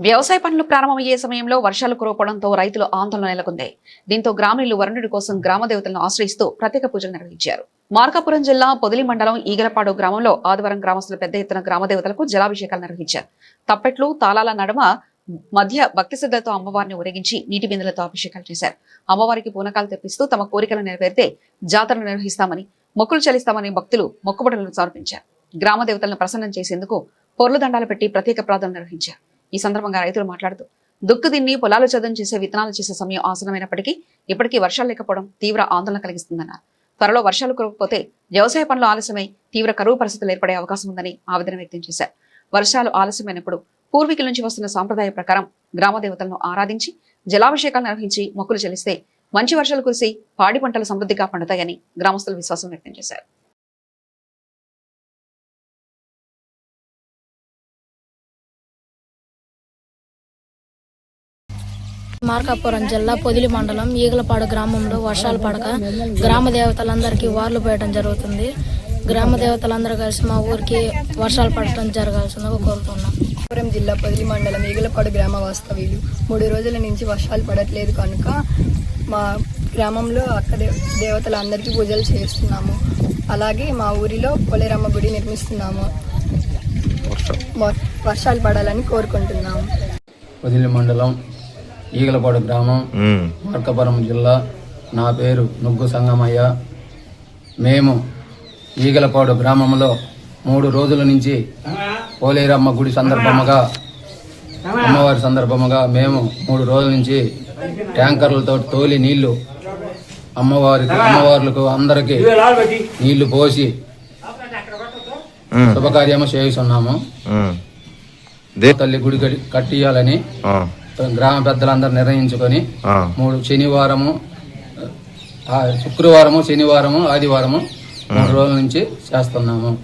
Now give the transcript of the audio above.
వ్యవసాయ పనులు ప్రారంభమయ్యే సమయంలో వర్షాలు కురవడంతో రైతులు ఆందోళన నెలకొంది. దీంతో గ్రామీణులు వరుణుడి కోసం గ్రామ దేవతలను ఆశ్రయిస్తూ ప్రత్యేక పూజలు నిర్వహించారు. మార్కాపురం జిల్లా పొదిలి మండలం ఈగలపాడు గ్రామంలో ఆదివారం గ్రామస్తులు పెద్ద ఎత్తున గ్రామ దేవతలకు జలాభిషేకాలు నిర్వహించారు. తప్పెట్లు తాళాల నడుమ మధ్య భక్తి శ్రద్ధలతో అమ్మవారిని ఊరేగించి నీటి బిందెలతో అభిషేకాలు చేశారు. అమ్మవారికి పూనకాలు తెప్పిస్తూ తమ కోరికలు నెరవేరితే జాతరలు నిర్వహిస్తామని, మొక్కులు చెల్లిస్తామని భక్తులు మొక్కుబడులను సమర్పించారు. గ్రామ దేవతలను ప్రసన్నం చేసేందుకు పొర్లు దండాలు పెట్టి ప్రత్యేక ప్రార్థనలు నిర్వహించారు. ఈ సందర్భంగా రైతులు మాట్లాడుతూ దుక్కుదిన్ని పొలాలు చదును చేసే విత్తనాలు చేసే సమయం ఆసనమైనప్పటికీ ఇప్పటికీ వర్షాలు లేకపోవడం తీవ్ర ఆందోళన కలిగిస్తుందన్నారు. త్వరలో వర్షాలు కురవకపోతే వ్యవసాయ పనులు ఆలస్యమై తీవ్ర కరువు పరిస్థితులు ఏర్పడే అవకాశం ఉందని ఆవేదన వ్యక్తం చేశారు. వర్షాలు ఆలస్యమైనప్పుడు పూర్వీకుల నుంచి వస్తున్న సాంప్రదాయ ప్రకారం గ్రామ దేవతలను ఆరాధించి జలాభిషేకాలు నిర్వహించి మొక్కులు చెల్లిస్తే మంచి వర్షాలు కురిసి పాడి పంటలు సమృద్ధిగా పండుతాయని గ్రామస్తులు విశ్వాసం వ్యక్తం చేశారు. మార్కాపురం జిల్లా పొదిలి మండలం ఈగలపాడు గ్రామంలో వర్షాలు పడక గ్రామ దేవతలందరికీ వార్లు పోయడం జరుగుతుంది. గ్రామ దేవతలందరూ కలిసి మా ఊరికి వర్షాలు పడటం జరగాల్సిందిగా కోరుతున్నాం. మార్కాపురం జిల్లా పొదిలి మండలం ఈగలపాడు గ్రామ వాస్తవ్యులు 3 రోజుల నుంచి వర్షాలు పడట్లేదు కనుక మా గ్రామంలో అక్కడ దేవతలందరికీ పూజలు చేస్తున్నాము. అలాగే మా ఊరిలో పోలేరమ్మ గుడి నిర్మిస్తున్నాము. వర్షాలు పడాలని కోరుకుంటున్నాము. పొదిలి మండలం ఈగలపాడు గ్రామం, మార్కాపురం జిల్లా. నా పేరు నుగ్గు సంగమయ్య. మేము ఈగలపాడు గ్రామంలో 3 రోజుల నుంచి పోలేరమ్మ గుడి సందర్భముగా, అమ్మవారి సందర్భముగా మేము 3 రోజుల నుంచి ట్యాంకర్లతో తోలి నీళ్లు అమ్మవార్లకు అందరికీ నీళ్లు పోసి శుభకార్యము చేస్తున్నాము. తల్లి గుడి కట్టియాలని గ్రామ పెద్దలందరూ నిర్ణయించుకొని శుక్రవారము, శనివారము, ఆదివారము 3 రోజుల నుంచి చేస్తున్నాము.